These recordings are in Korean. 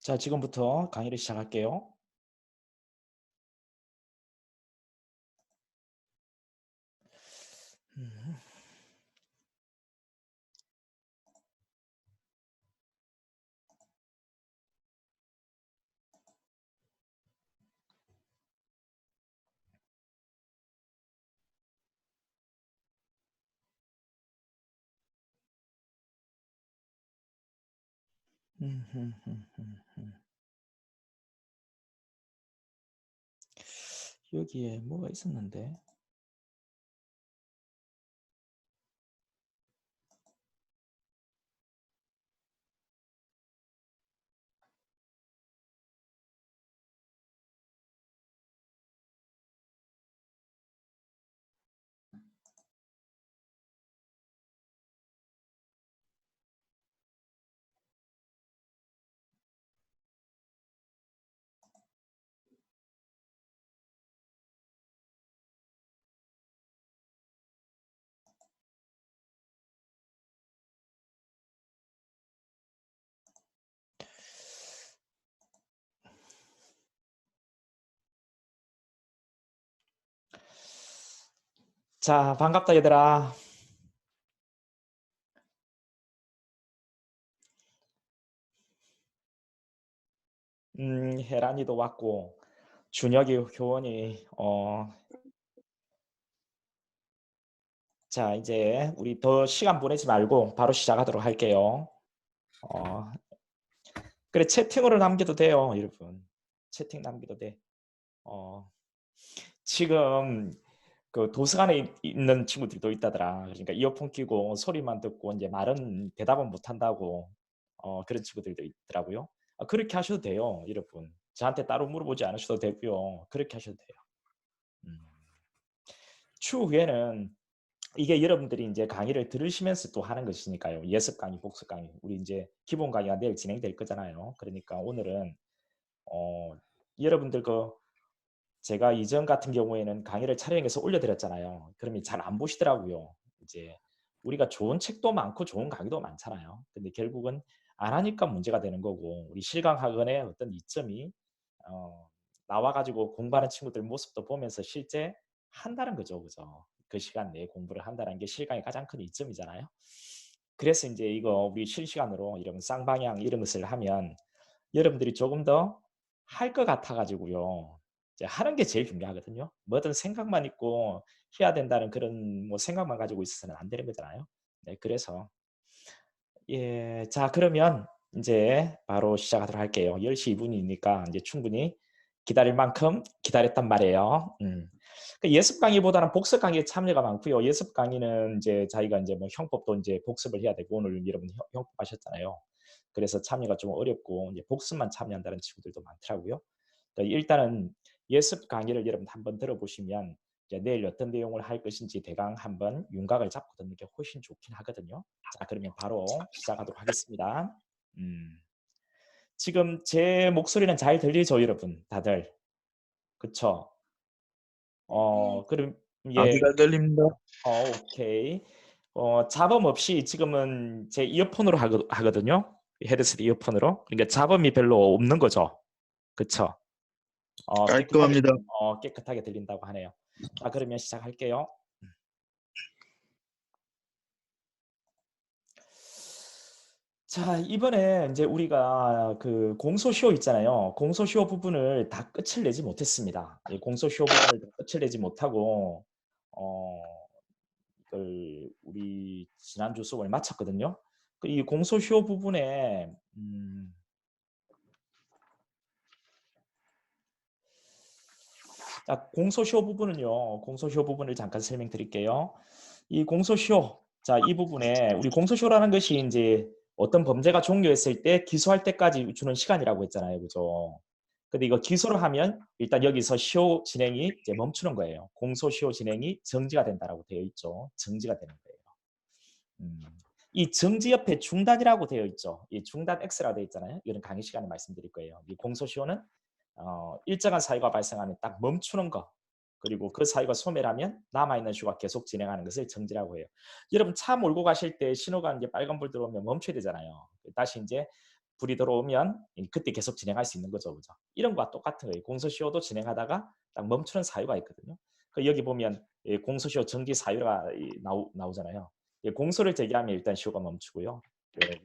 자, 지금부터 강의를 시작할게요. 여기에 뭐가 있었는데? 자, 반갑다 얘들아. 혜란이도 왔고 준혁이 교원이 자, 이제 우리 더 시간 보내지 말고 바로 시작하도록 할게요. 그래, 채팅으로 남겨도 돼요, 여러분. 채팅 남겨도 돼. 지금 그 도서관에 있는 친구들도 있다더라. 그러니까 이어폰 끼고 소리만 듣고 이제 말은 대답은 못 한다고 그런 친구들도 있더라고요. 그렇게 하셔도 돼요, 여러분. 저한테 따로 물어보지 않으셔도 되고요. 그렇게 하셔도 돼요. 추후에는 이게 여러분들이 이제 강의를 들으시면서 또 하는 것이니까요. 예습 강의, 복습 강의. 우리 이제 기본 강의가 내일 진행될 거잖아요. 그러니까 오늘은 여러분들 제가 이전 같은 경우에는 강의를 촬영해서 올려드렸잖아요. 그러면 잘 안 보시더라고요. 이제 우리가 좋은 책도 많고 좋은 강의도 많잖아요. 근데 결국은 안 하니까 문제가 되는 거고, 우리 실강학원의 어떤 이점이 나와가지고 공부하는 친구들 모습도 보면서 실제 한다는 거죠, 그죠? 그 시간 내에 공부를 한다는 게 실강의 가장 큰 이점이잖아요. 그래서 이제 이거 우리 실시간으로 이런 쌍방향 이런 것을 하면 여러분들이 조금 더 할 것 같아가지고요. 이제 하는 게 제일 중요하거든요. 뭐든 생각만 있고 해야 된다는 그런 뭐 생각만 가지고 있어서는 안 되는 거잖아요. 네, 그래서 예, 자 그러면 이제 바로 시작하도록 할게요. 10시 2분이니까 이제 충분히 기다릴 만큼 기다렸단 말이에요. 그 예습 강의보다는 복습 강의에 참여가 많고요. 예습 강의는 이제 자기가 이제 뭐 형법도 이제 복습을 해야 되고 오늘 여러분 형법 하셨잖아요. 그래서 참여가 좀 어렵고 이제 복습만 참여한다는 친구들도 많더라고요. 그러니까 일단은 예습 강의를 여러분 한번 들어보시면 이제 내일 어떤 내용을 할 것인지 대강 한번 윤곽을 잡고 듣는 게 훨씬 좋긴 하거든요. 자, 그러면 바로 시작하도록 하겠습니다. 지금 제 목소리는 잘 들리죠, 여러분? 다들. 그쵸? 그럼 아주 예, 잘 들립니다. 오케이. 잡음 없이 지금은 제 이어폰으로 하거든요. 헤드셋 이어폰으로. 그러니까 잡음이 별로 없는 거죠. 그쵸? 깨끗하게, 깔끔합니다. 깨끗하게 들린다고 하네요. 자, 그러면 시작할게요. 자, 이번에 이제 우리가 그 공소시효 있잖아요. 공소시효 부분을 다 끝을 내지 못했습니다. 이 공소시효 부분을 다 끝을 내지 못하고, 어, 이걸 우리 지난주 수업을 마쳤거든요. 이 공소시효 부분에, 자, 공소시효 부분은요. 공소시효 부분을 잠깐 설명드릴게요. 이 공소시효, 자, 이 부분에 우리 공소시효라는 것이 이제 어떤 범죄가 종료했을 때 기소할 때까지 주는 시간이라고 했잖아요. 그죠? 근데 이거 기소를 하면 일단 여기서 시효 진행이 이제 멈추는 거예요. 공소시효 진행이 정지가 된다라고 되어 있죠. 정지가 되는 거예요. 음. 이 정지 옆에 중단이라고 되어 있죠. 이 중단 X라고 되어 있잖아요. 이런 강의 시간에 말씀드릴 거예요. 이 공소시효는 일정한 사유가 발생하면 딱 멈추는 거. 그리고 그 사유가 소멸하면 남아있는 시효가 계속 진행하는 것을 정지라고 해요. 여러분 차 몰고 가실 때 신호가 이제 빨간불 들어오면 멈춰야 되잖아요. 다시 이제 불이 들어오면 그때 계속 진행할 수 있는 거죠. 그죠? 이런 거와 똑같은 거예요. 공소시효도 진행하다가 딱 멈추는 사유가 있거든요. 그 여기 보면 공소시효 정지 사유가 나오잖아요. 공소를 제기하면 일단 시효가 멈추고요.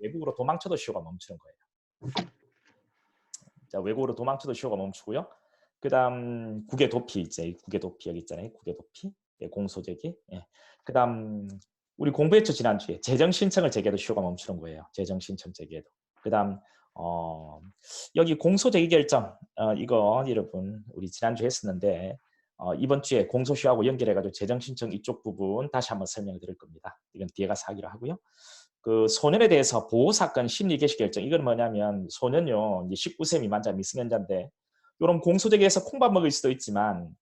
외국으로 도망쳐도 시효가 멈추는 거예요. 자, 외국으로 도망쳐도 시효가 멈추고요. 그다음 국외 도피 이제 국외 도피 여기 있잖아요. 국외 도피 공소 제기. 그다음 우리 공부했죠 지난주에 재정 신청을 제기해도 시효가 멈추는 거예요. 재정 신청 제기해도. 그다음 여기 공소 제기 결정 이거 여러분 우리 지난주에 했었는데 이번 주에 공소시효하고 연결해가지고 재정 신청 이쪽 부분 다시 한번 설명을 드릴 겁니다. 이건 뒤에 가서 하기로 하고요. 그 소년에 대해서 보호사건 심리 개시 결정 이건 뭐냐면 소년요 19세 미만자 미성년자인데 이런 공소제기에서 콩밥 먹을 수도 있지만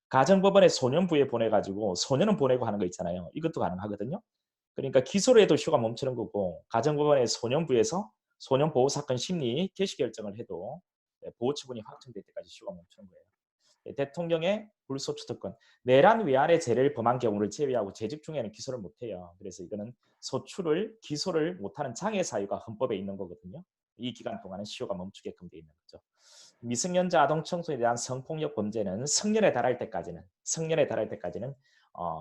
가정법원에 소년부에 보내가지고 소년은 보내고 하는 거 있잖아요. 이것도 가능하거든요. 그러니까 기소를 해도 시효가 멈추는 거고 가정법원의 소년부에서 소년보호사건 심리 개시 결정을 해도 보호처분이 확정될 때까지 시효가 멈추는 거예요. 대통령의 불소추특권, 내란 외환의 죄를 범한 경우를 제외하고 재직 중에는 기소를 못해요. 그래서 이거는 소추를 기소를 못하는 장애 사유가 헌법에 있는 거거든요. 이 기간 동안은 시효가 멈추게끔 돼 있는 거죠. 미성년자 아동 청소에 대한 성폭력 범죄는 성년에 달할 때까지는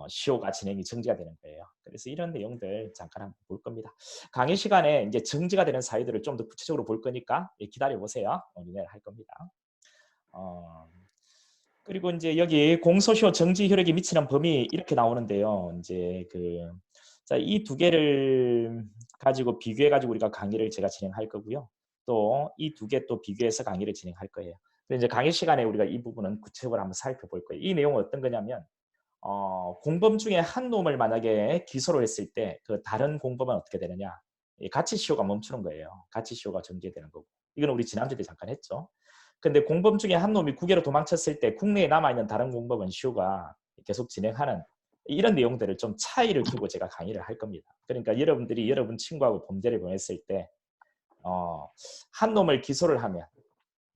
시효가 진행이 정지가 되는 거예요. 그래서 이런 내용들 잠깐 한번 볼 겁니다. 강의 시간에 이제 정지가 되는 사유들을 좀 더 구체적으로 볼 거니까 기다려 보세요. 오늘 할 겁니다. 그리고 이제 여기 공소시효 정지 효력이 미치는 범위 이렇게 나오는데요. 이제 이 두 개를 가지고 비교해 가지고 우리가 강의를 제가 진행할 거고요. 또 이 두 개 또 비교해서 강의를 진행할 거예요. 근데 이제 강의 시간에 우리가 이 부분은 구체적으로 한번 살펴볼 거예요. 이 내용은 어떤 거냐면 공범 중에 한 놈을 만약에 기소를 했을 때 그 다른 공범은 어떻게 되느냐? 가치시효가 멈추는 거예요. 가치시효가 정지되는 거고. 이건 우리 지난주에 잠깐 했죠. 근데 공범 중에 한 놈이 국외로 도망쳤을 때 국내에 남아있는 다른 공범은 시효가 계속 진행하는 이런 내용들을 좀 차이를 두고 제가 강의를 할 겁니다. 그러니까 여러분들이 여러분 친구하고 범죄를 범했을 때 한 놈을 기소를 하면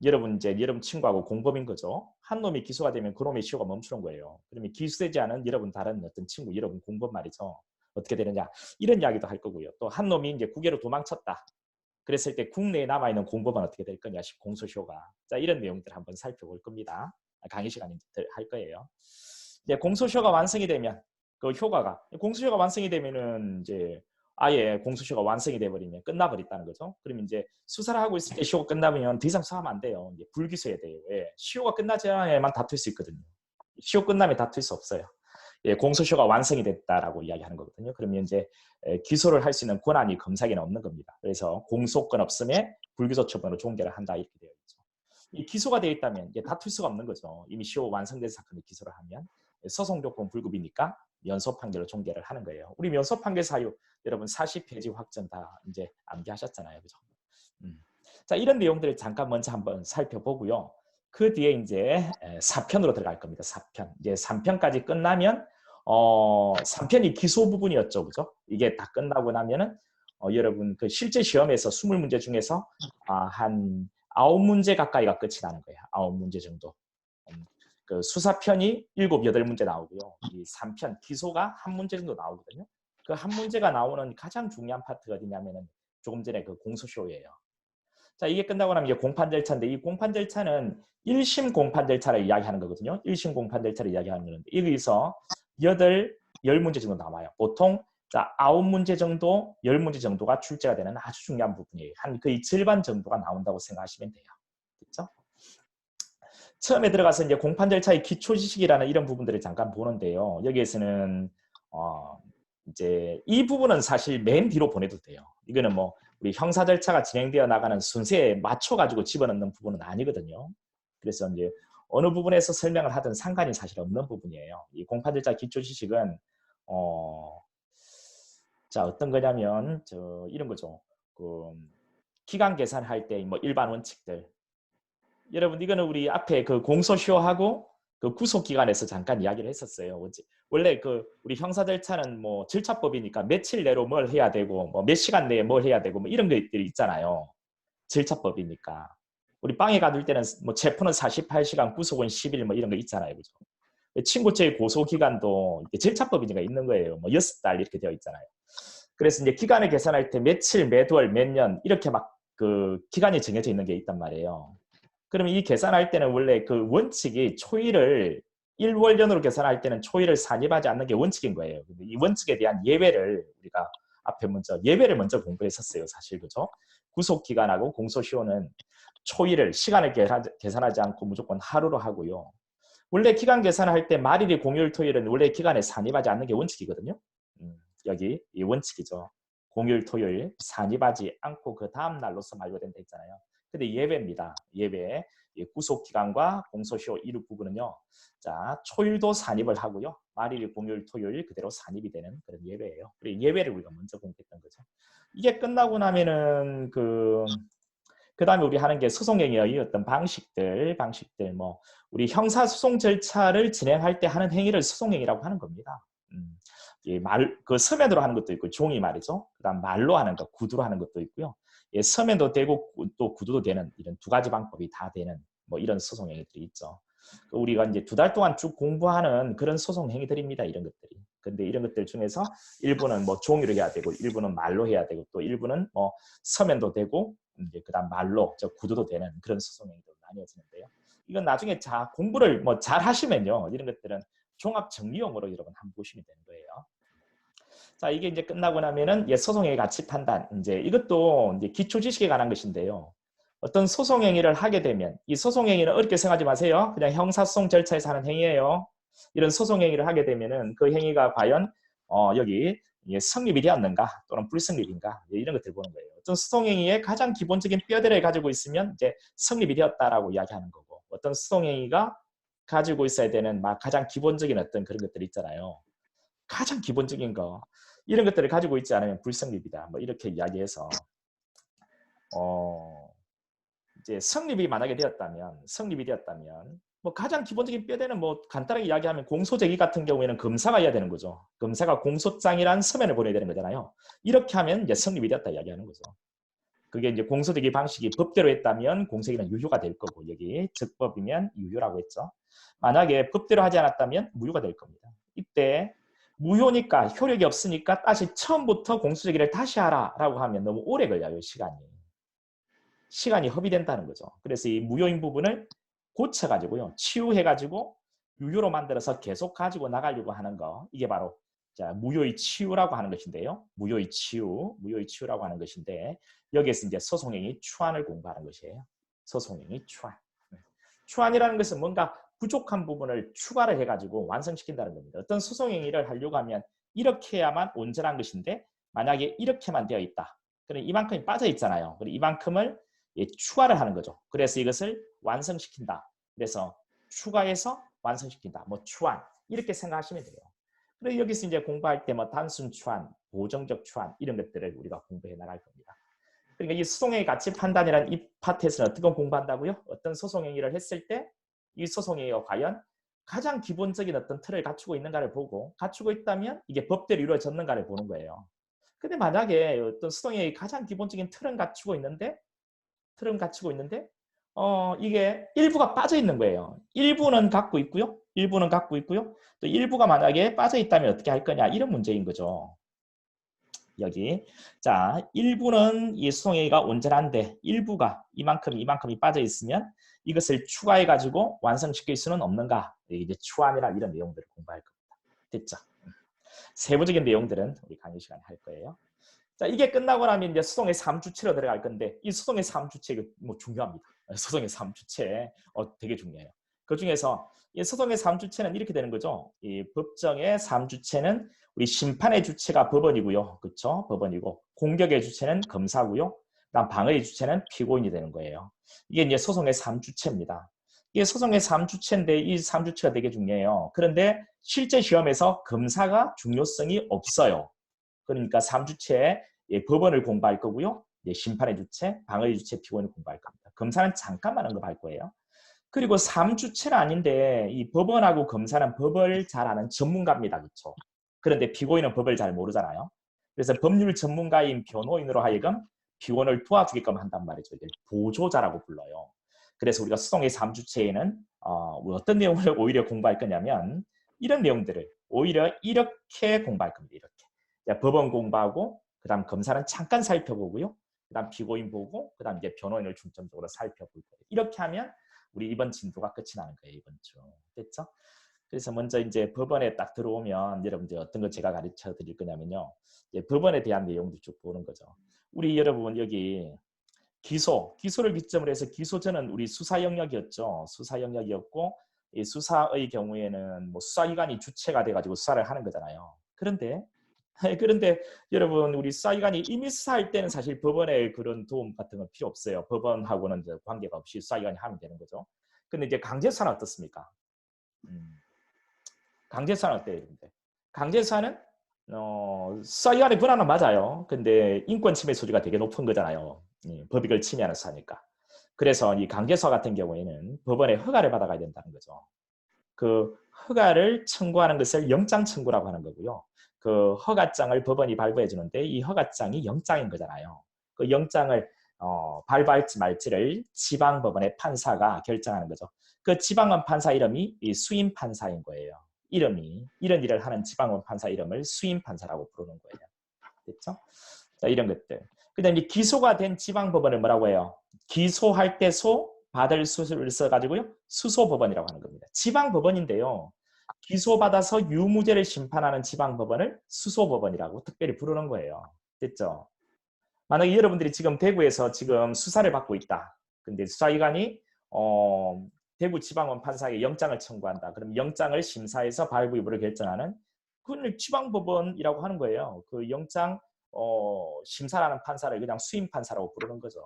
여러분 친구하고 공범인 거죠. 한 놈이 기소가 되면 그 놈의 시효가 멈추는 거예요. 그러면 기소되지 않은 여러분 다른 어떤 친구, 여러분 공범 말이죠. 어떻게 되느냐 이런 이야기도 할 거고요. 또 한 놈이 이제 국외로 도망쳤다. 그랬을 때 국내에 남아있는 공범은 어떻게 될 거냐 공소시효가. 자, 이런 내용들 한번 살펴볼 겁니다. 강의 시간에 할 거예요. 이제 공소시효가 완성이 되면 그 효과가 공소시효가 완성이 되면은 이제 아예 공소시효가 완성이 돼버리면 끝나버렸다는 거죠. 그러면 이제 수사를 하고 있을 때 시효가 끝나면 더 이상 수사하면 안 돼요. 이제 불기소해야 돼요. 왜? 시효가 끝나야만 다툴 수 있거든요. 시효 끝나면 다툴 수 없어요. 공소시효가 완성이 됐다라고 이야기하는 거거든요. 그러면 이제 기소를 할 수 있는 권한이 검사에게는 없는 겁니다. 그래서 공소권 없음에 불기소 처분으로 종결을 한다 이렇게 되어 있죠. 이 기소가 되어 있다면 이제 다툴 수가 없는 거죠. 이미 시효 완성된 사건을 기소를 하면 소송 조건 불급이니까 면소 판결로 종결을 하는 거예요. 우리 면소 판결 사유 여러분 사실 폐지 확정 다 이제 암기하셨잖아요, 그죠? 자, 이런 내용들을 잠깐 먼저 한번 살펴보고요. 그 뒤에 이제 4편으로 들어갈 겁니다. 4편. 이제 3편까지 끝나면 3편이 기소 부분이었죠. 그죠? 이게 다 끝나고 나면은 여러분 그 실제 시험에서 20문제 중에서 한 9문제 가까이가 끝이 나는 거예요. 9문제 정도. 그 수사편이 7, 8문제 나오고요. 이 3편 기소가 한 문제 정도 나오거든요. 그 한 문제가 나오는 가장 중요한 파트가 어디냐면은 조금 전에 그 공소시효예요. 자, 이게 끝나고 나면 이제 공판 절차인데 이 공판 절차는 1심 공판 절차를 이야기하는 거거든요. 1심 공판 절차를 이야기하는 건데 여기서 10문제 정도 남아요. 보통 자, 9문제 정도, 10문제 정도가 출제가 되는 아주 중요한 부분이에요. 한 거의 절반 정도가 나온다고 생각하시면 돼요. 그렇죠? 처음에 들어가서 이제 공판 절차의 기초 지식이라는 이런 부분들을 잠깐 보는데요. 여기에서는 이제 이 부분은 사실 맨 뒤로 보내도 돼요. 이거는 뭐 우리 형사 절차가 진행되어 나가는 순서에 맞춰 가지고 집어넣는 부분은 아니거든요. 그래서 이제 어느 부분에서 설명을 하든 상관이 사실 없는 부분이에요. 이 공판 절차 기초 지식은 자, 어떤 거냐면 이런 거죠. 기간 계산할 때 뭐 일반 원칙들 여러분 이거는 우리 앞에 그 공소시효하고 그 구속기간에서 잠깐 이야기를 했었어요. 원래 그 우리 형사 절차는 뭐 절차법이니까 며칠 내로 뭘 해야 되고 뭐 몇 시간 내에 뭘 해야 되고 뭐 이런 것들이 있잖아요. 절차법이니까. 우리 빵에 가둘 때는 뭐 체포는 48시간, 구속은 10일 뭐 이런 거 있잖아요. 그죠? 친고죄의 고소기간도 절차법이니까 있는 거예요. 뭐 6달 이렇게 되어 있잖아요. 그래서 이제 기간을 계산할 때 며칠, 몇 월, 몇 년 이렇게 막 그 기간이 정해져 있는 게 있단 말이에요. 그러면 이 계산할 때는 원래 그 원칙이 초일을 1월년으로 계산할 때는 초일을 산입하지 않는 게 원칙인 거예요. 근데 이 원칙에 대한 예외를 우리가 앞에 예외를 먼저 공부했었어요. 사실 그죠? 구속기간하고 공소시효는 초일을 시간을 계산하지 않고 무조건 하루로 하고요. 원래 기간 계산할 때 말일이 공휴일 토요일은 원래 기간에 산입하지 않는 게 원칙이거든요. 여기 이 원칙이죠. 공휴일 토요일 산입하지 않고 그 다음 날로서 만료된다 했잖아요. 근데 예외입니다. 예외. 구속기간과 공소시효 이루 부분은요. 자, 초일도 산입을 하고요. 말일이 공휴일 토요일 그대로 산입이 되는 그런 예외예요. 그리고 예외를 우리가 먼저 공부했던 거죠. 이게 끝나고 나면은 그 다음에 우리 하는 게 소송행위의 어떤 방식들 뭐 우리 형사소송 절차를 진행할 때 하는 행위를 소송행위라고 하는 겁니다. 그 서면으로 하는 것도 있고 종이 말이죠. 그다음 말로 하는 것, 구두로 하는 것도 있고요. 예, 서면도 되고 또 구두도 되는 이런 두 가지 방법이 다 되는 뭐 이런 소송 행위들이 있죠. 우리가 이제 2달 동안 쭉 공부하는 그런 소송 행위들입니다. 이런 것들이. 근데 이런 것들 중에서 일부는 뭐 종이로 해야 되고 일부는 말로 해야 되고 또 일부는 뭐 서면도 되고 이제 그다음 말로 구두도 되는 그런 소송 행위로 나뉘어지는데요. 이건 나중에 공부를 뭐 잘 하시면요. 이런 것들은 종합 정리용으로 여러분 한번 보시면 되는 거예요. 자, 이게 이제 끝나고 나면은 소송행위 가치 판단. 이제 이것도 이제 기초 지식에 관한 것인데요. 어떤 소송행위를 하게 되면 이 소송행위는 어렵게 생각하지 마세요. 그냥 형사소송 절차에서 하는 행위예요. 이런 소송행위를 하게 되면은 그 행위가 과연 여기 성립이 되었는가 또는 불성립인가 이런 것들 보는 거예요. 어떤 소송행위의 가장 기본적인 뼈대를 가지고 있으면 이제 성립이 되었다라고 이야기하는 거고 어떤 소송행위가 가지고 있어야 되는 가장 기본적인 어떤 그런 것들 있잖아요. 가장 기본적인 거 이런 것들을 가지고 있지 않으면 불성립이다. 뭐 이렇게 이야기해서 이제 성립이 만약에 되었다면 뭐 가장 기본적인 뼈대는 뭐 간단하게 이야기하면 공소제기 같은 경우에는 검사가 해야 되는 거죠. 검사가 공소장이란 서면을 보내야 되는 거잖아요. 이렇게 하면 이제 성립이 되었다 이야기하는 거죠. 그게 이제 공소제기 방식이 법대로 했다면 공소제기는 유효가 될 거고 여기 적법이면 유효라고 했죠. 만약에 법대로 하지 않았다면 무효가 될 겁니다. 이때 무효니까 효력이 없으니까 다시 처음부터 공소제기를 다시 하라라고 하면 너무 오래 걸려요. 시간이 허비된다는 거죠. 그래서 이 무효인 부분을 고쳐가지고요. 치유해가지고 유효로 만들어서 계속 가지고 나가려고 하는 거. 이게 바로 무효의 치유라고 하는 것인데요. 무효의 치유라고 하는 것인데 여기에서 이제 소송행위 추안을 공부하는 것이에요. 소송행위 추안. 추안이라는 것은 뭔가 부족한 부분을 추가를 해가지고 완성시킨다는 겁니다. 어떤 소송행위를 하려고 하면 이렇게 해야만 온전한 것인데 만약에 이렇게만 되어 있다. 그럼 이만큼이 빠져 있잖아요. 그럼 이만큼을 추가를 하는 거죠. 그래서 이것을 완성시킨다. 그래서 추가해서 완성시킨다. 뭐 추안 이렇게 생각하시면 돼요. 그리고 여기서 이제 공부할 때 뭐 단순 추안, 보정적 추안 이런 것들을 우리가 공부해 나갈 겁니다. 그러니까 이 소송행위 가치 판단이라는 이 파트에서는 어떤 걸 공부한다고요? 어떤 소송행위를 했을 때 이 소송행위가 과연 가장 기본적인 어떤 틀을 갖추고 있는가를 보고 갖추고 있다면 이게 법대로 이루어졌는가를 보는 거예요. 근데 만약에 어떤 소송행위 가장 기본적인 틀은 갖추고 있는데 이게 일부가 빠져 있는 거예요. 일부는 갖고 있고요. 또 일부가 만약에 빠져 있다면 어떻게 할 거냐 이런 문제인 거죠. 여기 자 일부는 이 수송행위가 온전한데 일부가 이만큼이 빠져 있으면 이것을 추가해 가지고 완성시킬 수는 없는가 이제 추안이나 이런 내용들을 공부할 겁니다. 됐죠? 세부적인 내용들은 우리 강의 시간에 할 거예요. 자 이게 끝나고 나면 이제 소송의 3주체로 들어갈 건데 이 소송의 3주체 뭐 중요합니다. 소송의 3주체 되게 중요해요. 그 중에서 이 소송의 3주체는 이렇게 되는 거죠. 이 법정의 3주체는 우리 심판의 주체가 법원이고요. 그렇죠? 법원이고 공격의 주체는 검사고요. 그다음 방어의 주체는 피고인이 되는 거예요. 이게 이제 소송의 3주체입니다. 이게 소송의 3주체인데 이 3주체가 되게 중요해요. 그런데 실제 시험에서 검사가 중요성이 없어요. 그러니까 3주체에 법원을 공부할 거고요. 이제 심판의 주체, 방어의 주체, 피고인을 공부할 겁니다. 검사는 잠깐만 언급할 거예요. 그리고 3주체는 아닌데 이 법원하고 검사는 법을 잘 아는 전문가입니다. 그렇죠? 그런데 피고인은 법을 잘 모르잖아요. 그래서 법률 전문가인 변호인으로 하여금 피고인을 도와주게끔 한단 말이죠. 이걸 보조자라고 불러요. 그래서 우리가 수동의 3주체에는 어떤 내용을 오히려 공부할 거냐면 이런 내용들을 오히려 이렇게 공부할 겁니다. 이렇게. 법원 공부하고 그다음 검사는 잠깐 살펴보고요. 그다음 피고인 보고 그다음 이제 변호인을 중점적으로 살펴볼 거예요. 이렇게 하면 우리 이번 진도가 끝이 나는 거예요. 이번 주. 됐죠? 그래서 먼저 이제 법원에 딱 들어오면 여러분들 어떤 거 제가 가르쳐 드릴 거냐면요. 이제 법원에 대한 내용도 쭉 보는 거죠. 우리 여러분 여기 기소를 기점으로 해서 기소전은 우리 수사 영역이었죠. 수사 영역이었고 이 수사의 경우에는 뭐 수사기관이 주체가 돼가지고 수사를 하는 거잖아요. 그런데 여러분 우리 수사기관이 이미 수사할 때는 사실 법원의 그런 도움 같은 건 필요 없어요. 법원하고는 관계가 없이 수사기관이 하면 되는 거죠. 근데 이제 강제수사는 어떻습니까? 강제수사는 어때요? 강제수사는 수사기관의 권한은 맞아요. 근데 인권 침해 소지가 되게 높은 거잖아요. 법익을 침해하는 수사니까. 그래서 이 강제수사 같은 경우에는 법원의 허가를 받아가야 된다는 거죠. 그 허가를 청구하는 것을 영장 청구라고 하는 거고요. 그 허가장을 법원이 발부해 주는데 이 허가장이 영장인 거잖아요. 그 영장을 발부할지 말지를 지방법원의 판사가 결정하는 거죠. 그 지방원 판사 이름이 이 수임 판사인 거예요. 이름이 이런 일을 하는 지방원 판사 이름을 수임 판사라고 부르는 거예요. 됐죠? 자, 이런 것들. 그다음에 기소가 된 지방법원을 뭐라고 해요? 기소할 때 소, 받을 수를 써가지고요. 수소법원이라고 하는 겁니다. 지방법원인데요. 기소받아서 유무죄를 심판하는 지방법원을 수소법원이라고 특별히 부르는 거예요. 됐죠? 만약에 여러분들이 지금 대구에서 지금 수사를 받고 있다. 근데 수사기관이 대구지방원 판사에게 영장을 청구한다. 그럼 영장을 심사해서 발부 여부를 결정하는 그걸 지방법원이라고 하는 거예요. 그 영장 심사하는 판사를 그냥 수임 판사라고 부르는 거죠.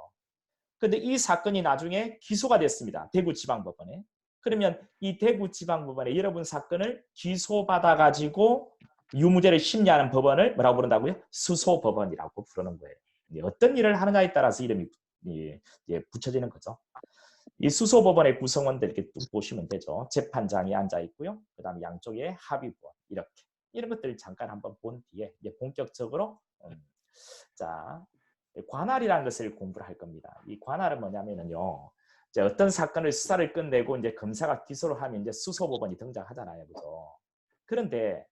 근데 이 사건이 나중에 기소가 됐습니다. 대구지방법원에. 그러면 이 대구지방법원에 여러분 사건을 기소받아가지고 유무죄를 심리하는 법원을 뭐라고 부른다고요? 수소법원이라고 부르는 거예요. 어떤 일을 하느냐에 따라서 이름이 붙여지는 거죠. 이 수소법원의 구성원들 이렇게 쭉 보시면 되죠. 재판장이 앉아 있고요. 그다음 양쪽에 합의부원 이렇게 이런 것들을 잠깐 한번 본 뒤에 이제 본격적으로 자 관할이라는 것을 공부를 할 겁니다. 이 관할은 뭐냐면요. 이제 어떤 사건을 수사를 끝내고 이제 검사가 기소를 하면 이제 수소법원이 등장하잖아요, 그죠? 그런데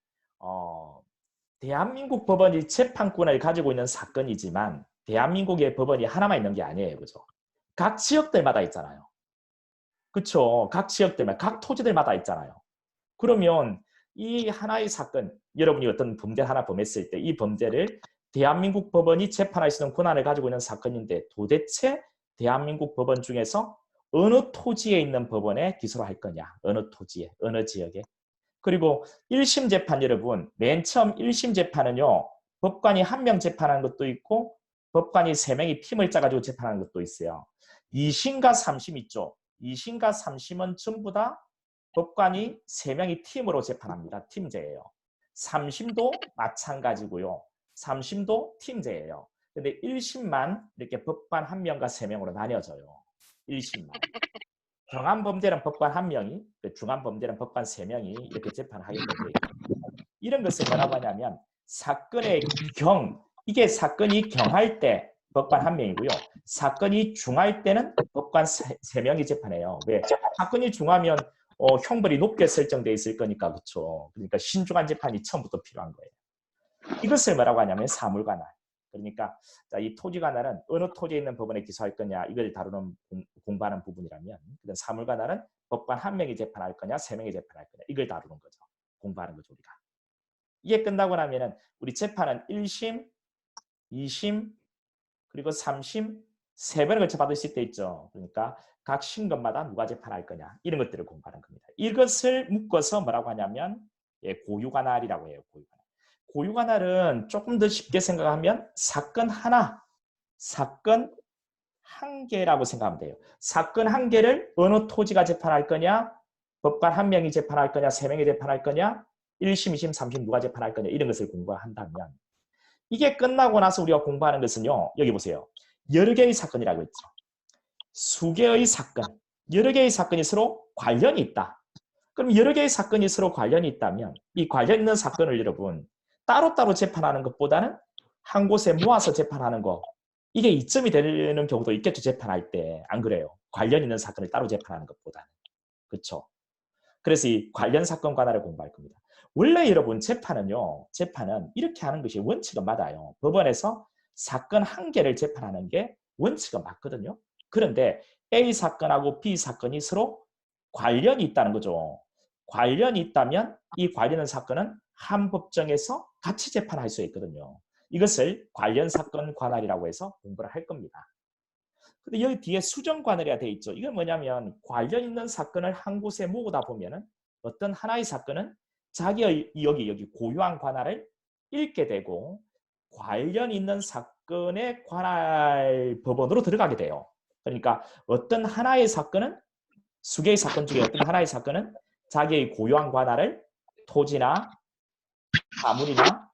대한민국 법원이 재판권을 가지고 있는 사건이지만 대한민국의 법원이 하나만 있는 게 아니에요, 그죠? 각 지역들마다 있잖아요. 그렇죠? 각 지역들마다, 각 토지들마다 있잖아요. 그러면 이 하나의 사건, 여러분이 어떤 범죄 하나 범했을 때 이 범죄를 대한민국 법원이 재판할 수 있는 권한을 가지고 있는 사건인데 도대체 대한민국 법원 중에서 어느 토지에 있는 법원에 기소를 할 거냐? 어느 토지에, 어느 지역에? 그리고 1심 재판 여러분, 맨 처음 1심 재판은요. 법관이 한 명 재판하는 것도 있고 법관이 3명이 팀을 짜가지고 재판하는 것도 있어요. 2심과 3심 있죠. 2심과 3심은 전부 다 법관이 3명이 팀으로 재판합니다. 팀제예요. 3심도 마찬가지고요. 3심도 팀제예요. 근데 1심만 이렇게 법관 1명과 3명으로 나뉘어져요. 1심만. 경한 범죄는 법관 1명이, 중한 범죄는 법관 3명이 이렇게 재판을 하게 되고요. 이런 것을 뭐라고 하냐면 사건의 이게 사건이 경할 때 법관 1명이고요. 사건이 중할 때는 법관 3명이 재판해요. 왜? 사건이 중하면 형벌이 높게 설정되어 있을 거니까 그렇죠. 그러니까 신중한 재판이 처음부터 필요한 거예요. 이것을 뭐라고 하냐면 사물관할. 그러니까 이 토지관할은 어느 토지에 있는 법원에 기소할 거냐 이걸 다루는 공부하는 부분이라면 사물관할은 법관 1명이 재판할 거냐 3명이 재판할 거냐 이걸 다루는 거죠. 공부하는 거죠 우리가. 이게 끝나고 나면은 우리 재판은 1심, 2심, 그리고 3심 3번을 걸쳐 받을 수 있죠. 그러니까 각 심건마다 누가 재판할 거냐 이런 것들을 공부하는 겁니다. 이것을 묶어서 뭐라고 하냐면 고유관할이라고 해요. 고유관할은 조금 더 쉽게 생각하면 사건 한 개라고 생각하면 돼요. 사건 한 개를 어느 토지가 재판할 거냐, 법관 1명이 재판할 거냐, 3명이 재판할 거냐, 1심, 2심, 3심 누가 재판할 거냐 이런 것을 공부한다면 이게 끝나고 나서 우리가 공부하는 것은요. 여기 보세요. 여러 개의 사건이라고 했죠. 수개의 사건, 여러 개의 사건이 서로 관련이 있다. 그럼 여러 개의 사건이 서로 관련이 있다면 이 관련 있는 사건을 여러분 따로따로 재판하는 것보다는 한 곳에 모아서 재판하는 거, 이게 이점이 되는 경우도 있겠죠. 재판할 때. 안 그래요? 관련 있는 사건을 따로 재판하는 것보다는. 그렇죠? 그래서 이 관련 사건 관할을 공부할 겁니다. 원래 여러분 재판은 이렇게 하는 것이 원칙은 맞아요. 법원에서 사건 한 개를 재판하는 게 원칙은 맞거든요. 그런데 A 사건하고 B 사건이 서로 관련이 있다는 거죠. 관련이 있다면 이 관련 사건은 한 법정에서 같이 재판할 수 있거든요. 이것을 관련 사건 관할이라고 해서 공부를 할 겁니다. 근데 여기 뒤에 수정 관할이라 되어 있죠. 이건 뭐냐면 관련 있는 사건을 한 곳에 모으다 보면은 어떤 하나의 사건은 자기의 여기 고유한 관할을 잃게 되고 관련 있는 사건의 관할 법원으로 들어가게 돼요. 그러니까 어떤 하나의 사건은 수개의 사건 중에 어떤 하나의 사건은 자기의 고유한 관할을 토지나 가물이나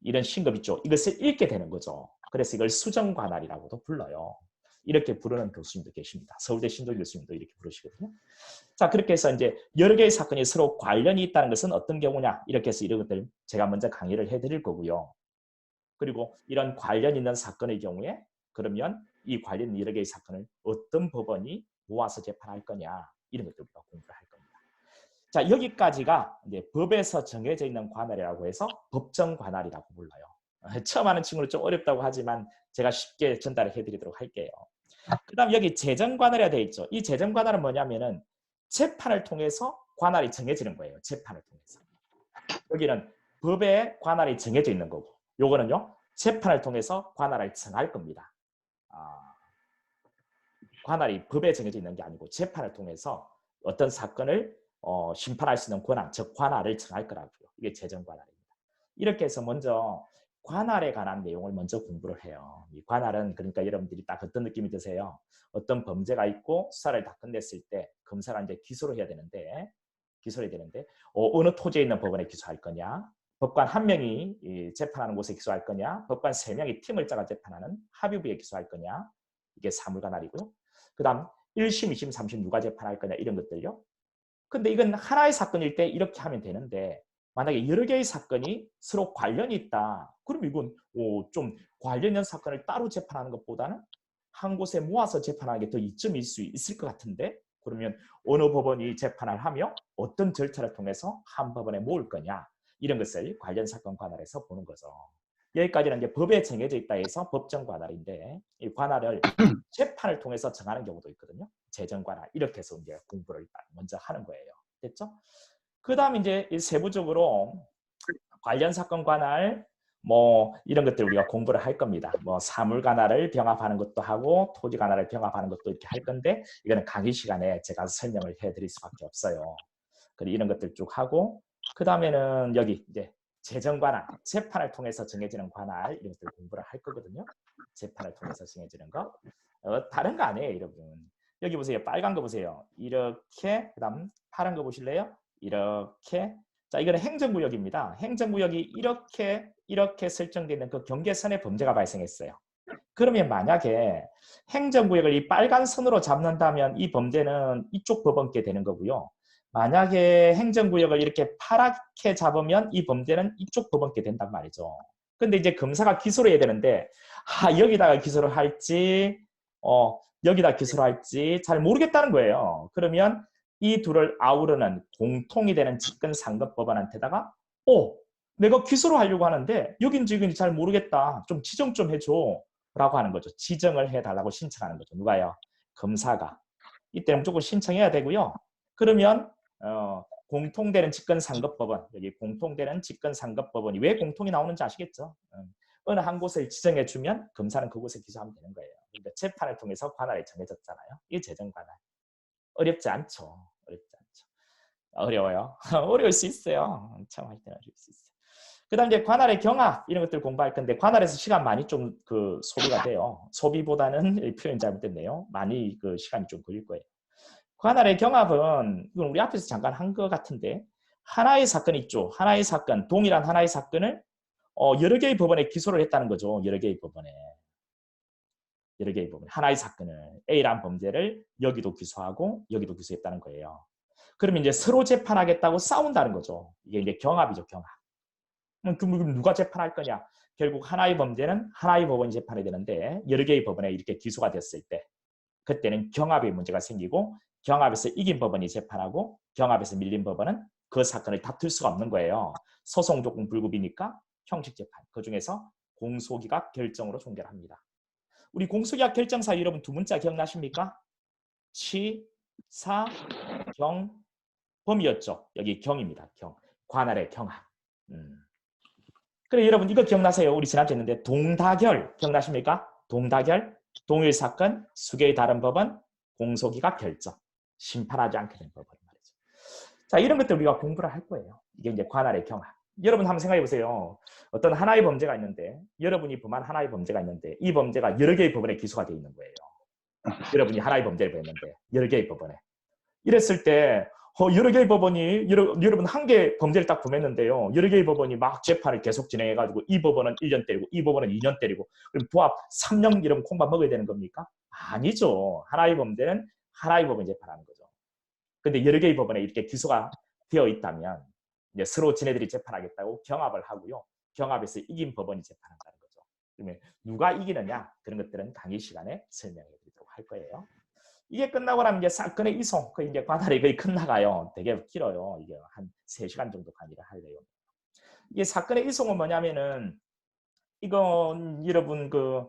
이런 신급 있죠. 이것을 잃게 되는 거죠. 그래서 이걸 수정 관할이라고도 불러요. 이렇게 부르는 교수님도 계십니다. 서울대 신도 교수님도 이렇게 부르시거든요. 자, 그렇게 해서 이제 여러 개의 사건이 서로 관련이 있다는 것은 어떤 경우냐, 이렇게 해서 이런 것들 제가 먼저 강의를 해드릴 거고요. 그리고 이런 관련 있는 사건의 경우에 그러면 이 관련 여러 개의 사건을 어떤 법원이 모아서 재판할 거냐, 이런 것들 우리가 공부를 할 겁니다. 자, 여기까지가 이제 법에서 정해져 있는 관할이라고 해서 법정 관할이라고 불러요. 처음 하는 친구는 좀 어렵다고 하지만 제가 쉽게 전달해 드리도록 할게요. 그 다음 여기 재정관할이라 되어 있죠. 이 재정관할은 뭐냐면은 재판을 통해서 관할이 정해지는 거예요. 재판을 통해서. 여기는 법에 관할이 정해져 있는 거고, 요거는요 재판을 통해서 관할을 정할 겁니다. 관할이 법에 정해져 있는 게 아니고 재판을 통해서 어떤 사건을 심판할 수 있는 권한, 즉 관할을 정할 거라고요. 이게 재정관할입니다. 이렇게 해서 먼저 관할에 관한 내용을 먼저 공부를 해요. 이 관할은 그러니까 여러분들이 딱 어떤 느낌이 드세요? 어떤 범죄가 있고 수사를 다 끝냈을 때 검사가 이제 기소를 해야 되는데 어느 토지에 있는 법원에 기소할 거냐, 법관 한 명이 재판하는 곳에 기소할 거냐, 법관 3명이 팀을 짜가 재판하는 합의부에 기소할 거냐, 이게 사물관할이고요. 그 다음 1심, 2심, 3심 누가 재판할 거냐, 이런 것들요. 근데 이건 하나의 사건일 때 이렇게 하면 되는데 만약에 여러 개의 사건이 서로 관련이 있다. 그럼 이건 좀 관련 있는 사건을 따로 재판하는 것보다는 한 곳에 모아서 재판하는 게 더 이점일 수 있을 것 같은데, 그러면 어느 법원이 재판을 하며 어떤 절차를 통해서 한 법원에 모을 거냐, 이런 것을 관련 사건 관할에서 보는 거죠. 여기까지는 이제 법에 정해져 있다 해서 법정 관할인데, 이 관할을 재판을 통해서 정하는 경우도 있거든요. 재정 관할, 이렇게 해서 이제 공부를 먼저 하는 거예요. 됐죠? 그 다음 이제 세부적으로 관련 사건 관할 뭐 이런 것들 우리가 공부를 할 겁니다. 뭐 사물 관할을 병합하는 것도 하고 토지 관할을 병합하는 것도 이렇게 할 건데, 이거는 강의 시간에 제가 설명을 해드릴 수밖에 없어요. 그리고 이런 것들 쭉 하고, 그 다음에는 여기 이제 재정 관할, 재판을 통해서 정해지는 관할, 이런 것들 공부를 할 거거든요. 재판을 통해서 정해지는 거. 다른 거 아니에요, 여러분. 여기 보세요. 빨간 거 보세요. 이렇게, 그 다음 파란 거 보실래요? 이렇게. 자, 이거는 행정구역입니다. 행정구역이 이렇게 설정되어 있는 그 경계선에 범죄가 발생했어요. 그러면 만약에 행정구역을 이 빨간 선으로 잡는다면 이 범죄는 이쪽 법원께 되는 거고요. 만약에 행정구역을 이렇게 파랗게 잡으면 이 범죄는 이쪽 법원께 된단 말이죠. 근데 이제 검사가 기소를 해야 되는데 여기다가 기소를 할지 여기다 기소를 할지 잘 모르겠다는 거예요. 그러면 이 둘을 아우르는 공통이 되는 직권상급법원한테다가 내가 기소를 하려고 하는데 여긴지 여긴지 잘 모르겠다. 좀 지정 좀 해줘. 라고 하는 거죠. 지정을 해달라고 신청하는 거죠. 누가요? 검사가. 이때는 무조건 신청해야 되고요. 그러면 공통되는 직권상급법원, 여기 공통되는 직권상급법원이 왜 공통이 나오는지 아시겠죠? 어느 한 곳을 지정해주면 검사는 그곳에 기소하면 되는 거예요. 그러니까 재판을 통해서 관할이 정해졌잖아요. 이게 재정관할. 어렵지 않죠. 어렵지 않죠. 어려워요. 어려울 수 있어요. 처음 할 때는 어려울 수 있어요. 그 다음 이제 관할의 경합 이런 것들 공부할 건데, 관할에서 시간 많이 좀 소비가 돼요. 소비보다는 표현 잘못됐네요. 많이 시간이 좀 걸릴 거예요. 관할의 경합은 이건 우리 앞에서 잠깐 한 것 같은데, 하나의 사건 있죠. 하나의 사건, 동일한 하나의 사건을 여러 개의 법원에 기소를 했다는 거죠. 여러 개의 법원에. 여러 개의 법원, 하나의 사건을 A라는 범죄를 여기도 기소하고 여기도 기소했다는 거예요. 그러면 이제 서로 재판하겠다고 싸운다는 거죠. 이게 이제 경합이죠, 경합. 그럼 누가 재판할 거냐? 결국 하나의 범죄는 하나의 법원이 재판이 되는데 여러 개의 법원에 이렇게 기소가 됐을 때 그때는 경합의 문제가 생기고 경합에서 이긴 법원이 재판하고 경합에서 밀린 법원은 그 사건을 다툴 수가 없는 거예요. 소송 조건 불구비니까 형식 재판. 그중에서 공소기각 결정으로 종결합니다. 우리 공소기각 결정 사유 여러분 두 문자 기억나십니까? 치, 사, 경, 범이었죠. 여기 경입니다. 경. 관할의 경합. 그래 여러분 이거 기억나세요? 우리 지난주에 했는데 동다결 기억나십니까? 동다결, 동일 사건, 수개의 다른 법원, 공소기각 결정. 심판하지 않게 된 법원 말이죠. 자 이런 것들 우리가 공부를 할 거예요. 이게 이제 관할의 경합. 여러분 한번 생각해 보세요. 어떤 하나의 범죄가 있는데 여러분이 범한 하나의 범죄가 있는데 이 범죄가 여러 개의 법원에 기소가 되어 있는 거예요. 여러분이 하나의 범죄를 범했는데 여러 개의 법원에. 이랬을 때 여러 개의 법원이 여러분 한 개 범죄를 딱 범했는데요. 여러 개의 법원이 막 재판을 계속 진행해가지고 이 법원은 1년 때리고 이 법원은 2년 때리고 그럼 부합 3년 이러면 콩밥 먹어야 되는 겁니까? 아니죠. 하나의 범죄는 하나의 법원이 재판하는 거죠. 근데 여러 개의 법원에 이렇게 기소가 되어 있다면 이제 서로 지네들이 재판하겠다고 경합을 하고요. 경합에서 이긴 법원이 재판한다는 거죠. 그러면 누가 이기느냐 그런 것들은 강의 시간에 설명해 드리도록 할 거예요. 이게 끝나고 나면 이제 사건의 이송, 그 이제 관할이 거의 끝나가요. 되게 길어요. 이게 한 3시간 정도 강의를 할래요. 이게 사건의 이송은 뭐냐면은 이건 여러분 그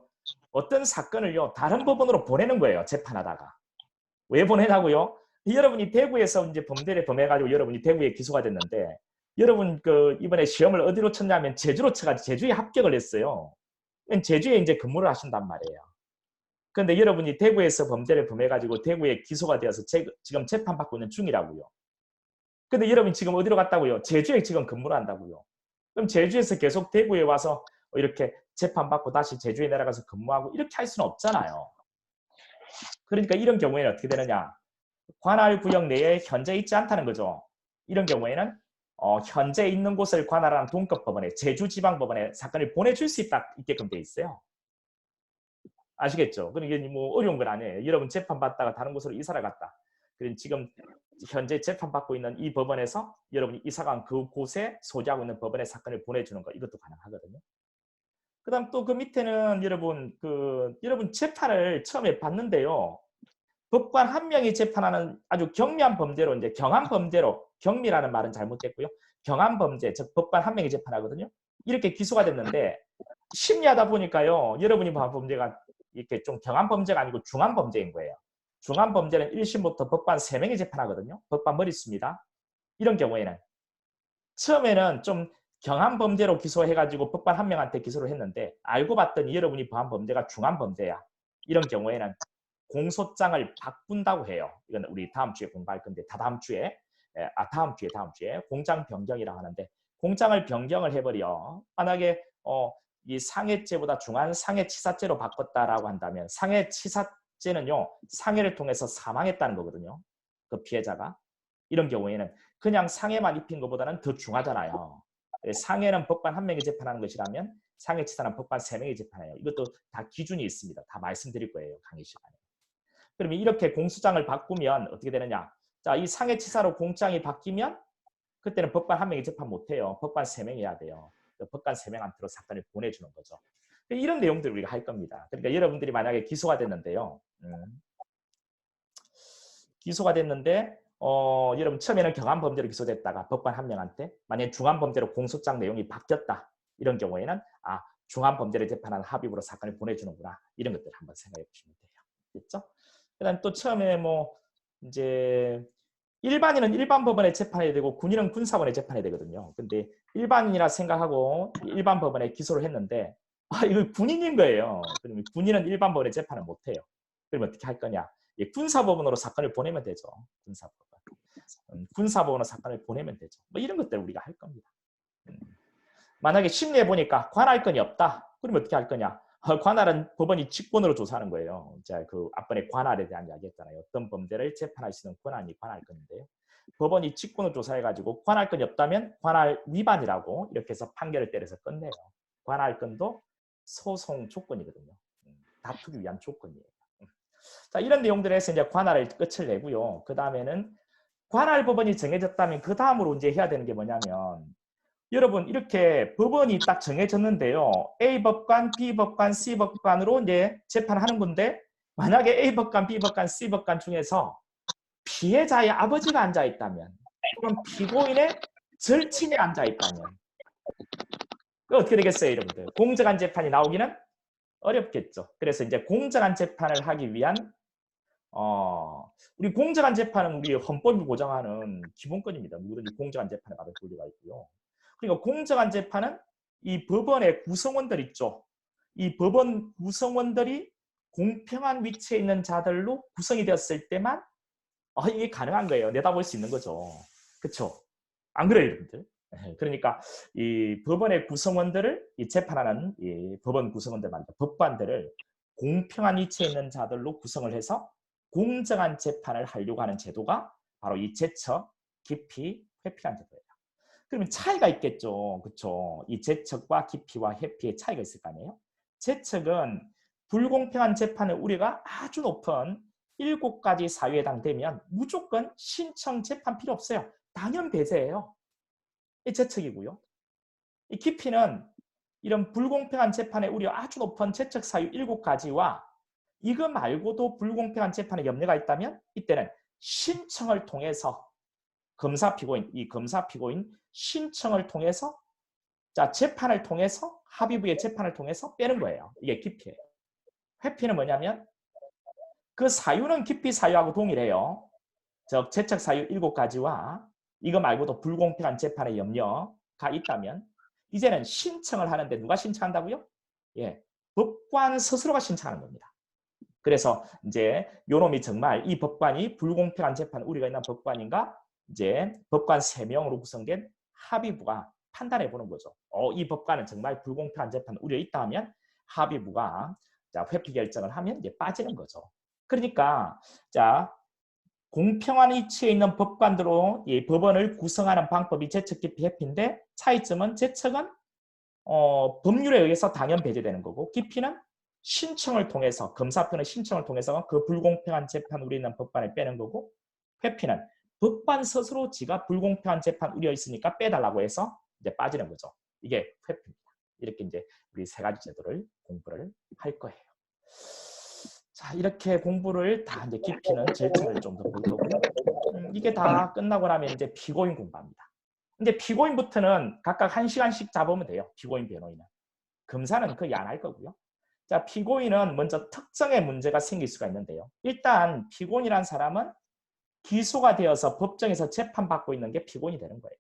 어떤 사건을요 다른 법원으로 보내는 거예요. 재판하다가. 왜 보내냐고요? 여러분이 대구에서 이제 범죄를 범해가지고 여러분이 대구에 기소가 됐는데 여러분 그 이번에 시험을 어디로 쳤냐면 제주로 쳐가지고 제주에 합격을 했어요. 제주에 이제 근무를 하신단 말이에요. 그런데 여러분이 대구에서 범죄를 범해가지고 대구에 기소가 되어서 지금 재판받고 있는 중이라고요. 근데 여러분이 지금 어디로 갔다고요? 제주에 지금 근무를 한다고요. 그럼 제주에서 계속 대구에 와서 이렇게 재판받고 다시 제주에 내려가서 근무하고 이렇게 할 수는 없잖아요. 그러니까 이런 경우에는 어떻게 되느냐? 관할 구역 내에 현재 있지 않다는 거죠. 이런 경우에는 현재 있는 곳을 관할하는 동급 법원에 제주지방법원에 사건을 보내줄 수 있게끔 돼 있어요. 아시겠죠? 그러니까 이게 뭐 어려운 건 아니에요. 여러분 재판 받다가 다른 곳으로 이사를 갔다. 그럼 지금 현재 재판 받고 있는 이 법원에서 여러분이 이사간 그곳에 소지하고 있는 법원의 사건을 보내주는 거 이것도 가능하거든요. 그다음 또 그 밑에는 여러분 재판을 처음에 받는데요. 법관 한 명이 재판하는 아주 경미한 범죄로 이제 경한 범죄로 경미라는 말은 잘못됐고요. 경한 범죄, 즉 법관 한 명이 재판하거든요. 이렇게 기소가 됐는데 심리하다 보니까요. 여러분이 본 범죄가 이렇게 좀 경한 범죄가 아니고 중한 범죄인 거예요. 중한 범죄는 1심부터 법관 3명이 재판하거든요. 법관 머릿수입니다. 이런 경우에는 처음에는 좀 경한 범죄로 기소해가지고 법관 한 명한테 기소를 했는데 알고 봤더니 여러분이 범한 범죄가 중한 범죄야. 이런 경우에는 공소장을 바꾼다고 해요. 이건 우리 다음 주에 공부할 건데 다음 주에 다음 주에 공장 변경이라고 하는데 공장을 변경을 해버려. 만약에 이 상해죄보다 중한 상해치사죄로 바꿨다라고 한다면 상해치사죄는요 상해를 통해서 사망했다는 거거든요. 그 피해자가 이런 경우에는 그냥 상해만 입힌 것보다는 더 중하잖아요. 상해는 법관 한 명이 재판하는 것이라면 상해치사는 법관 3명이 재판해요. 이것도 다 기준이 있습니다. 다 말씀드릴 거예요. 강의 시간에. 그러면 이렇게 공소장을 바꾸면 어떻게 되느냐. 자, 이 상해치사로 공장이 바뀌면 그때는 법관 한 명이 재판 못해요. 법관 3명이 해야 돼요. 법관 3명한테로 사건을 보내주는 거죠. 이런 내용들을 우리가 할 겁니다. 그러니까 여러분들이 만약에 기소가 됐는데요. 기소가 됐는데 여러분 처음에는 경한 범죄로 기소됐다가 법관 한 명한테 만약에 중한 범죄로 공소장 내용이 바뀌었다. 이런 경우에는 중한 범죄를 재판하는 합의부로 사건을 보내주는구나. 이런 것들을 한번 생각해 보시면 돼요. 됐죠? 그다음 또 처음에 뭐 이제 일반인은 일반 법원에 재판해야 되고 군인은 군사법원에 재판해야 되거든요. 근데 일반인이라 생각하고 일반 법원에 기소를 했는데 이거 군인인 거예요. 그러면 군인은 일반 법원에 재판을 못 해요. 그러면 어떻게 할 거냐? 군사법원으로 사건을 보내면 되죠. 군사법원으로 사건을 보내면 되죠. 뭐 이런 것들을 우리가 할 겁니다. 만약에 심리해 보니까 관할 건이 없다. 그러면 어떻게 할 거냐? 관할은 법원이 직권으로 조사하는 거예요. 제가 그 앞번에 관할에 대한 이야기 했잖아요. 어떤 범죄를 재판할 수 있는 권한이 관할건인데요. 법원이 직권으로 조사해가지고 관할건이 없다면 관할 위반이라고 이렇게 해서 판결을 때려서 끝내요. 관할건도 소송 조건이거든요. 다투기 위한 조건이에요. 자, 이런 내용들에서 이제 관할을 끝을 내고요. 그 다음에는 관할 법원이 정해졌다면 그 다음으로 이제 해야 되는 게 뭐냐면 여러분 이렇게 법원이 딱 정해졌는데요. A 법관, B 법관, C 법관으로 이제 재판하는 건데 만약에 A 법관, B 법관, C 법관 중에서 피해자의 아버지가 앉아 있다면 또는 피고인의 절친이 앉아 있다면 어떻게 되겠어요, 여러분들? 공정한 재판이 나오기는 어렵겠죠. 그래서 이제 공정한 재판을 하기 위한 우리 공정한 재판은 우리 헌법이 보장하는 기본권입니다. 누구든지 공정한 재판을 받을 권리가 있고요. 그러니까 공정한 재판은 이 법원의 구성원들 있죠. 이 법원 구성원들이 공평한 위치에 있는 자들로 구성이 되었을 때만 이게 가능한 거예요. 내다볼 수 있는 거죠. 그렇죠? 안 그래요, 여러분들? 그러니까 이 법원의 구성원들을 이 재판하는 이 법원 구성원들 말이죠. 법관들을 공평한 위치에 있는 자들로 구성을 해서 공정한 재판을 하려고 하는 제도가 바로 이 제척, 기피, 회피라는 제도예요. 그러면 차이가 있겠죠. 그렇죠? 이 제척과 기피와 회피의 차이가 있을 거 아니에요? 제척은 불공평한 재판의 우려가 아주 높은 7가지 사유에 해당되면 무조건 신청 재판 필요 없어요. 당연 배제예요. 이 제척이고요. 이 기피는 이런 불공평한 재판의 우려 아주 높은 제척 사유 7가지와 이거 말고도 불공평한 재판에 염려가 있다면 이때는 신청을 통해서 검사 피고인, 이 검사 피고인 신청을 통해서 자 재판을 통해서 합의부의 재판을 통해서 빼는 거예요. 이게 기피예요. 회피는 뭐냐면 그 사유는 기피 사유하고 동일해요. 즉 제척 사유 7가지와 이거 말고도 불공평한 재판의 염려가 있다면 이제는 신청을 하는데 누가 신청한다고요? 예, 법관 스스로가 신청하는 겁니다. 그래서 이제 요놈이 정말 이 법관이 불공평한 재판 우려가 있는 법관인가 이제 법관 3명으로 구성된 합의부가 판단해 보는 거죠. 이 법관은 정말 불공평한 재판 우려 있다 하면 합의부가 자, 회피 결정을 하면 이제 빠지는 거죠. 그러니까 자 공평한 위치에 있는 법관들로 이 법원을 구성하는 방법이 제척, 기피, 회피인데 차이점은 제척은 법률에 의해서 당연 배제되는 거고 기피는 신청을 통해서 검사편의 신청을 통해서 그 불공평한 재판 우려 있는 법관을 빼는 거고 회피는 법관 스스로 지가 불공평한 재판 우려 있으니까 빼달라고 해서 이제 빠지는 거죠. 이게 회피입니다. 이렇게 이제 우리 3가지 제도를 공부를 할 거예요. 자, 이렇게 공부를 다 이제 깊이는 절차를 좀 더 볼 거고요. 이게 다 끝나고 나면 이제 피고인 공부합니다. 근데 피고인부터는 각각 1시간씩 잡으면 돼요. 피고인 변호인은. 검사는 거의 안 할 거고요. 자, 피고인은 먼저 특정의 문제가 생길 수가 있는데요. 일단 피고인이란 사람은 기소가 되어서 법정에서 재판받고 있는 게 피고인이 되는 거예요.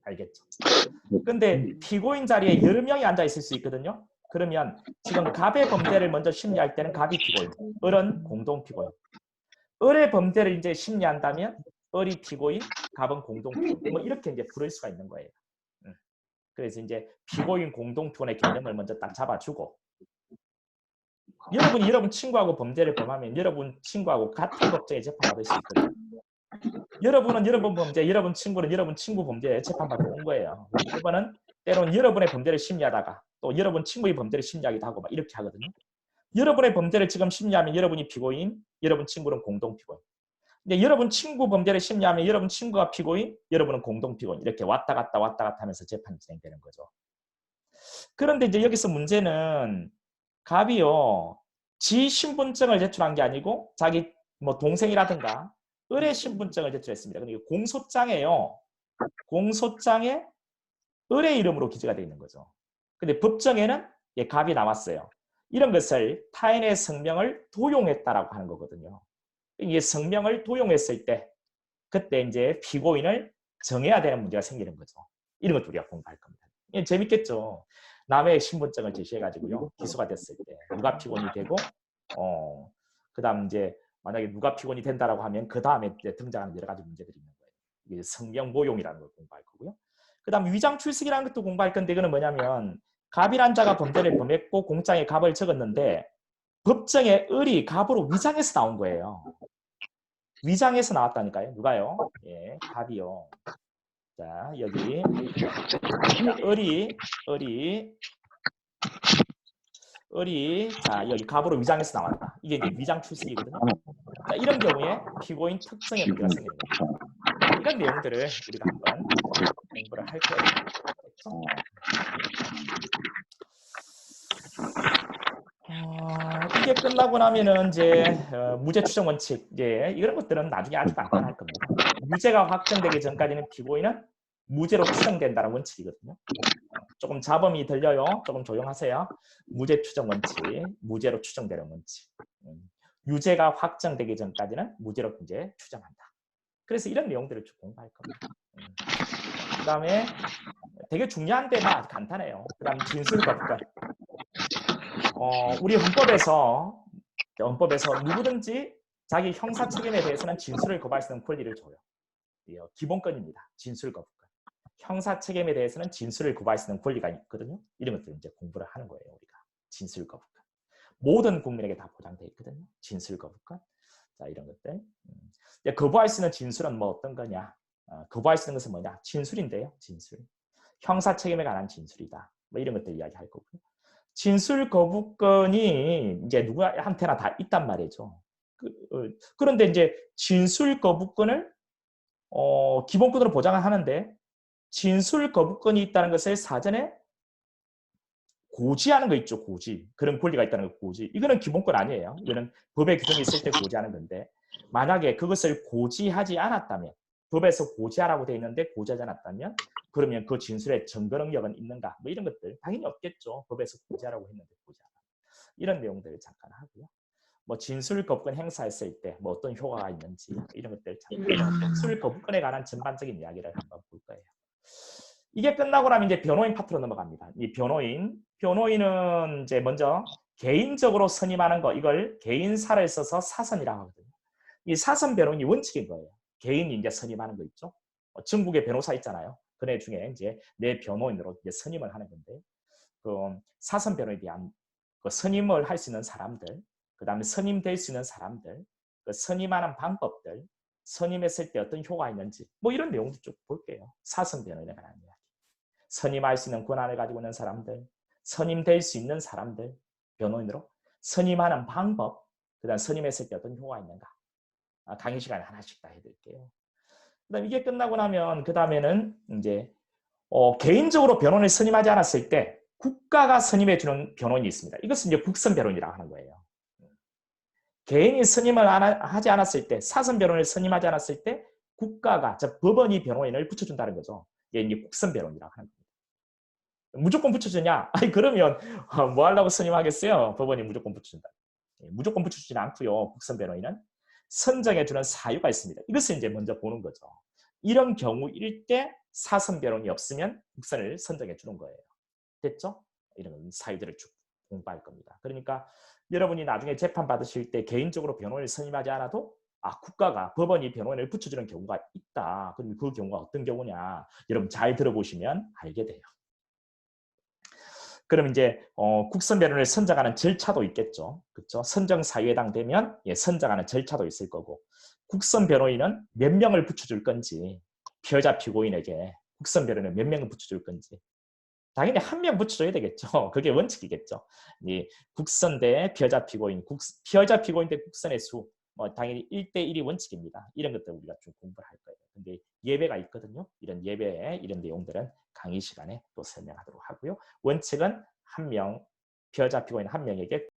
알겠죠? 근데 피고인 자리에 여러 명이 앉아 있을 수 있거든요. 그러면 지금 갑의 범죄를 먼저 심리할 때는 갑이 피고인, 을은 공동 피고인. 을의 범죄를 이제 심리한다면 을이 피고인, 갑은 공동 피고인. 뭐 이렇게 이제 부를 수가 있는 거예요. 그래서 이제 피고인 공동 피고인의 개념을 먼저 딱 잡아주고 여러분이 여러분 친구하고 범죄를 범하면 여러분 친구하고 같은 법정에 재판받을 수 있거든요. 여러분은 여러분 범죄, 여러분 친구는 여러분 친구 범죄에 재판받으러 온 거예요. 법원은 때로는 여러분의 범죄를 심리하다가 또 여러분 친구의 범죄를 심리하기도 하고 막 이렇게 하거든요. 여러분의 범죄를 지금 심리하면 여러분이 피고인, 여러분 친구는 공동 피고인. 근데 여러분 친구 범죄를 심리하면 여러분 친구가 피고인, 여러분은 공동 피고인. 이렇게 왔다 갔다 하면서 재판이 진행되는 거죠. 그런데 이제 여기서 문제는 갑이요. 지 신분증을 제출한 게 아니고 자기 뭐 동생이라든가 을의 신분증을 제출했습니다. 그러니까 공소장에요. 공소장에 을의 이름으로 기재가 되어 있는 거죠. 근데 법정에는 갑이 나왔어요. 이런 것을 타인의 성명을 도용했다라고 하는 거거든요. 이게 성명을 도용했을 때 그때 이제 피고인을 정해야 되는 문제가 생기는 거죠. 이런 것도 우리가 공부할 겁니다. 재밌겠죠. 남의 신분증을 제시해가지고요. 기소가 됐을 때 누가 피고인이 되고 그다음 이제 만약에 누가 피고인이 된다라고 하면 그 다음에 등장하는 여러 가지 문제들이 있는 거예요. 이게 성명 모용이라는 걸 공부할 거고요. 그다음 위장 출석이라는 것도 공부할 건데 이거는 뭐냐면 갑이란 자가 범죄를 범했고 공장에 갑을 적었는데 법정에 을이 갑으로 위장해서 나온 거예요. 위장해서 나왔다니까요. 누가요? 예, 갑이요. 자, 여기 을이 자, 여기 갑으로 위장해서 나왔다. 이게 이제 위장 출석이거든요. 자, 이런 경우에 피고인 특성의 문제가 생기는 겁니다. 이런 내용들을 우리가 한번 공부를 할 거예요. 됐죠? 이게 끝나고 나면은 이제 무죄 추정 원칙, 이런 것들은 나중에 아주 간단할 겁니다. 유죄가 확정되기 전까지는 피고인은 무죄로 추정된다는 원칙이거든요. 조금 잡음이 들려요. 조금 조용하세요. 무죄 추정 원칙, 무죄로 추정되는 원칙. 유죄가 확정되기 전까지는 무죄로 이제 추정한다. 그래서 이런 내용들을 쭉 공부할 겁니다. 그 다음에 되게 중요한데 아주 간단해요. 그 다음 진술거부권. 우리 헌법에서 누구든지 자기 형사 책임에 대해서는 진술을 거부할 수 있는 권리를 줘요. 기본권입니다. 진술거부권. 형사 책임에 대해서는 진술을 거부할 수 있는 권리가 있거든요. 이런 것들 이제 공부를 하는 거예요. 우리가 진술거부권. 모든 국민에게 다 보장되어 있거든요. 진술거부권. 자, 이런 것들. 거부할 수 있는 진술은 뭐 어떤 거냐? 거부할 수 있는 것은 뭐냐? 진술인데요. 진술. 형사 책임에 관한 진술이다. 뭐 이런 것들 이야기할 거고요. 진술 거부권이 이제 누구한테나 다 있단 말이죠. 그런데 이제 진술 거부권을 기본권으로 보장을 하는데 진술 거부권이 있다는 것을 사전에 고지하는 거 있죠. 고지. 그런 권리가 있다는 거 고지. 이거는 기본권 아니에요. 이거는 법의 규정이 있을 때 고지하는 건데 만약에 그것을 고지하지 않았다면 법에서 고지하라고 되어 있는데 고지하지 않았다면 그러면 그 진술의 증거 능력은 있는가? 뭐 이런 것들 당연히 없겠죠. 법에서 고지하라고 했는데 고지하라. 이런 내용들을 잠깐 하고요. 뭐 진술 거부권 행사했을 때 뭐 어떤 효과가 있는지 이런 것들 잠깐 진술 거부권에 관한 전반적인 이야기를 한번 볼 거예요. 이게 끝나고 나면 이제 변호인 파트로 넘어갑니다. 이 변호인은 이제 먼저 개인적으로 선임하는 거 이걸 개인사를 써서 사선이라고 하거든요. 이 사선 변호인이 원칙인 거예요. 개인이 이제 선임하는 거 있죠. 전국에 변호사 있잖아요. 그네 중에 이제 내 변호인으로 이제 선임을 하는 건데 그 사선 변호에 대한 그 선임을 할 수 있는 사람들, 그 다음에 선임될 수 있는 사람들, 그 선임하는 방법들, 선임했을 때 어떤 효과가 있는지 뭐 이런 내용도 쭉 볼게요. 사선 변호인에 관한 이야기. 선임할 수 있는 권한을 가지고 있는 사람들, 선임될 수 있는 사람들, 변호인으로 선임하는 방법, 그 다음 선임했을 때 어떤 효과가 있는가. 강의 시간에 하나씩 다 해드릴게요. 그다음 이게 끝나고 나면 그 다음에는 이제 개인적으로 변호인을 선임하지 않았을 때 국가가 선임해 주는 변호인이 있습니다. 이것은 이제 국선 변호인이라고 하는 거예요. 개인이 선임을 하지 않았을 때, 사선 변호인을 선임하지 않았을 때 국가가, 즉 법원이 변호인을 붙여준다는 거죠. 이게 국선 변호인이라고 하는 겁니다. 무조건 붙여주냐? 아니 그러면 뭐 하려고 선임하겠어요? 법원이 무조건 붙여준다. 무조건 붙여주지 않고요. 국선 변호인은 선정해주는 사유가 있습니다. 이것을 이제 먼저 보는 거죠. 이런 경우일 때 사선 변호인이 없으면 국선을 선정해 주는 거예요. 됐죠? 이런 사유들을 쭉 공부할 겁니다. 그러니까 여러분이 나중에 재판 받으실 때 개인적으로 변호인을 선임하지 않아도 국가가 법원이 변호인을 붙여주는 경우가 있다. 그럼 그 경우가 어떤 경우냐? 여러분 잘 들어보시면 알게 돼요. 그럼 이제 국선 변호인을 선정하는 절차도 있겠죠. 그렇죠? 선정 사유에 해당되면 선정하는 절차도 있을 거고 국선 변호인은 몇 명을 붙여줄 건지 피해자 피고인에게 국선 변호인은 몇 명을 붙여줄 건지 당연히 한 명 붙여줘야 되겠죠. 그게 원칙이겠죠. 이 국선 대 피해자 피고인, 피해자 피고인 대 국선의 수, 당연히 1대1이 원칙입니다. 이런 것들 우리가 좀 공부를 할 거예요. 근데 예배가 있거든요. 이런 예배, 이런 내용들은 강의 시간에 또 설명하도록 하고요. 원칙은 한 명, 피해자 피고인 한 명에게